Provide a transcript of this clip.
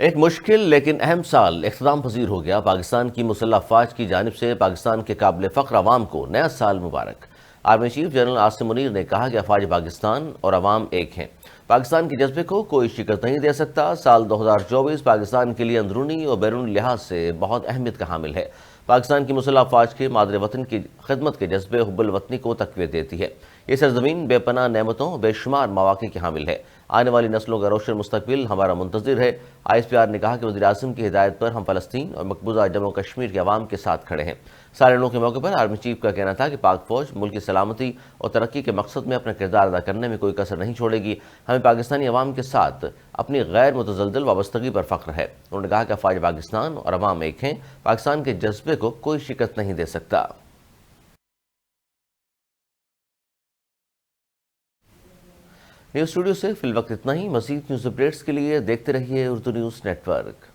ایک مشکل لیکن اہم سال اختتام پذیر ہو گیا۔ پاکستان کی مسلح افواج کی جانب سے پاکستان کے قابل فخر عوام کو نیا سال مبارک۔ Army chief general Asim Munir نے کہا کہ افواج پاکستان اور عوام ایک ہیں۔ پاکستان کے جذبے کو کوئی شکست نہیں دے سکتا۔ سال 2024 پاکستان کے لیے اندرونی اور بیرونی لحاظ سے بہت اہمیت کا حامل ہے۔ پاکستان کی مسلح افواج کے مادر وطن کی خدمت کے جذبے حب الوطنی کو تقویت دیتی ہے۔ یہ سرزمین بے پناہ نعمتوں، بے شمار مواقع کی حامل ہے۔ آنے والی نسلوں کا روشن مستقبل ہمارا منتظر ہے۔ آئی ایس پی آر نے کہا کہ وزیر اعظم کی ہدایت پر ہم فلسطین اور مقبوضہ جموں کشمیر کے عوام کے ساتھ کھڑے ہیں۔ سالنوں کے موقع پر آرمی چیف کا کہنا تھا کہ پاک فوج ملک کی سلامتی اور ترقی کے مقصد میں اپنا کردار ادا کرنے میں کوئی کسر نہیں چھوڑے گی۔ ہمیں پاکستانی عوام کے ساتھ اپنی غیر متزلزل وابستگی پر فخر ہے۔ انہوں نے کہا کہ افواج پاکستان اور عوام ایک ہیں۔ پاکستان کے جذبے کو کوئی شکست نہیں دے سکتا۔ نیوز اسٹوڈیو سے فی الوقت اتنا ہی۔ مزید نیوز اپڈیٹس کے لیے دیکھتے رہیے اردو نیوز نیٹ ورک۔